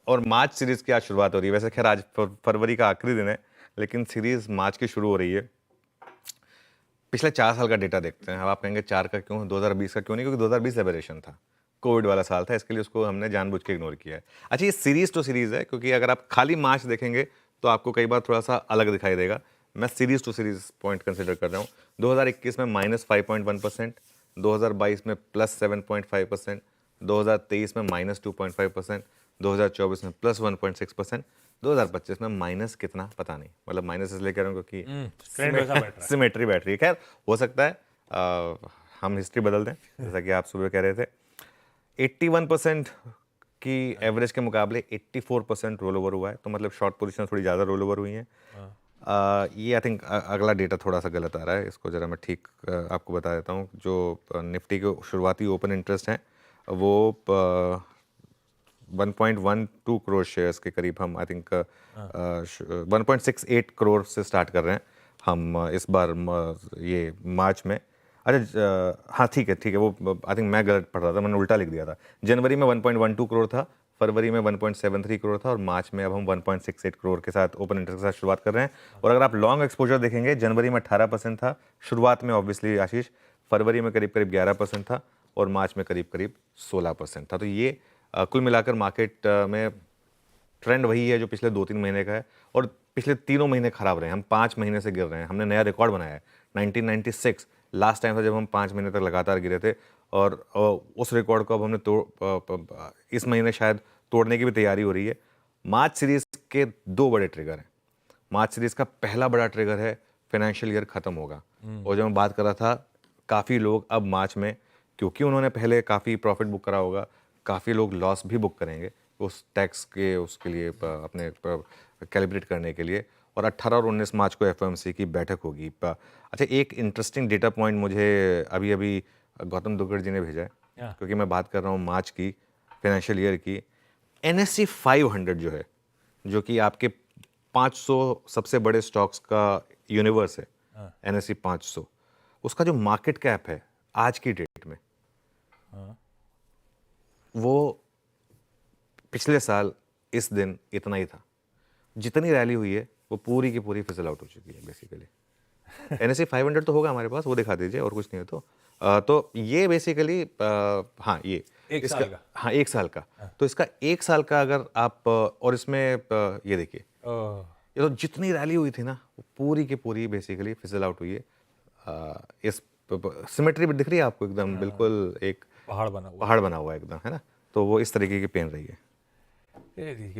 और मार्च सीरीज की आज शुरुआत हो रही है। वैसे खैर आज फरवरी का आखिरी दिन है, लेकिन सीरीज मार्च की शुरू हो रही है। पिछले 4 साल का डेटा देखते हैं। अब आप कहेंगे 4 का क्यों, 2020 का क्यों नहीं? क्योंकि 2020 एबरेशन था, कोविड वाला साल था, इसके लिए उसको हमने जानबूझ के इग्नोर किया है। अच्छा, ये सीरीज टू सीरीज है, क्योंकि अगर आप खाली मार्च देखेंगे तो आपको कई बार थोड़ा सा अलग दिखाई देगा। मैं series to series point consider कर रहा हूँ। 2021 में -5.1%, 2022 में +7.5%, 2023 में -2.5%, 2024 में +1.6%, 2025 में माइनस कितना पता नहीं। मतलब माइनस इसलिए कह रहा हूँ क्योंकि ट्रेंड वैसा बैठ रहा है। सिमेट्री बैठ रही है। खैर, हो सकता है हम हिस्ट्री बदल दें, जैसा कि आप सुबह कह रहे थे। 81% की एवरेज के मुकाबले 84% रोल ओवर हुआ है, तो मतलब शॉर्ट पोजीशन थोड़ी ज़्यादा रोल ओवर हुई हैं। ये आई थिंक अगला डेटा थोड़ा सा गलत आ रहा है, इसको ज़रा मैं ठीक आपको बता देता हूँ। जो निफ्टी के शुरुआती ओपन इंटरेस्ट हैं वो 1.12 करोड़ शेयर्स के करीब, हम आई थिंक 1.68 करोड़ से स्टार्ट कर रहे हैं हम इस बार ये मार्च में। अच्छा, हाँ ठीक है, वो आई थिंक मैं गलत पढ़ रहा था, मैंने उल्टा लिख दिया था। जनवरी में 1.12 करोड़ था, फरवरी में 1.73 करोड़ था, और मार्च में अब हम 1.68 करोड़ के साथ ओपन इंटरेस्ट के साथ शुरुआत कर रहे हैं। और अगर आप लॉन्ग एक्सपोजर देखेंगे, जनवरी में 18% था शुरुआत में, ऑब्वियसली आशीष, फरवरी में करीब करीब 11% था, और मार्च में करीब करीब 16% था। तो ये कुल मिलाकर मार्केट में ट्रेंड वही है जो पिछले 2-3 महीने का है, और पिछले तीनों महीने खराब रहे हैं। हम 5 महीने से गिर रहे हैं। हमने नया रिकॉर्ड बनाया है। 1996 लास्ट टाइम था जब हम 5 महीने तक लगातार गिरे थे, और उस रिकॉर्ड को अब हमने इस महीने शायद तोड़ने की भी तैयारी हो रही है। मार्च सीरीज के 2 बड़े ट्रिगर हैं। मार्च सीरीज का पहला बड़ा ट्रिगर है फाइनेंशियल ईयर खत्म होगा, और जो मैं बात कर रहा था, काफ़ी लोग अब मार्च में, क्योंकि उन्होंने पहले काफ़ी प्रॉफिट बुक करा होगा, काफ़ी लोग लॉस भी बुक करेंगे उस टैक्स के उसके लिए अपने कैलिब्रेट करने के लिए। और 18 और 19 मार्च को एफओएमसी की बैठक होगी। अच्छा, एक इंटरेस्टिंग डेटा पॉइंट मुझे अभी अभी गौतम दुग्गड़ जी ने भेजा है, क्योंकि मैं बात कर रहा हूँ मार्च की, फाइनेंशियल ईयर की। एनएससी 500 जो है, जो कि आपके 500 सबसे बड़े स्टॉक्स का यूनिवर्स है, एनएससी 500, उसका जो मार्केट कैप है आज की डेट में, वो पिछले साल इस दिन इतना ही था। जितनी रैली हुई है वो पूरी की पूरी फिसल आउट हो चुकी है बेसिकली। एनएससी 500 तो होगा हमारे पास, वो दिखा दीजिए, और कुछ नहीं है तो ये बेसिकली, हाँ ये एक इसका, साल का। हाँ 1 साल का। तो इसका 1 साल का अगर आप और इसमें ये देखिए, ये तो जितनी रैली हुई थी ना, वो पूरी की पूरी बेसिकली फिसल आउट हुई है। इस सिमेट्री भी दिख रही है आपको एकदम, बिल्कुल एक पहाड़ बना हुआ पहाड़ बना हुआ है एकदम, है ना? तो वो इस तरीके की पेन रही है। है।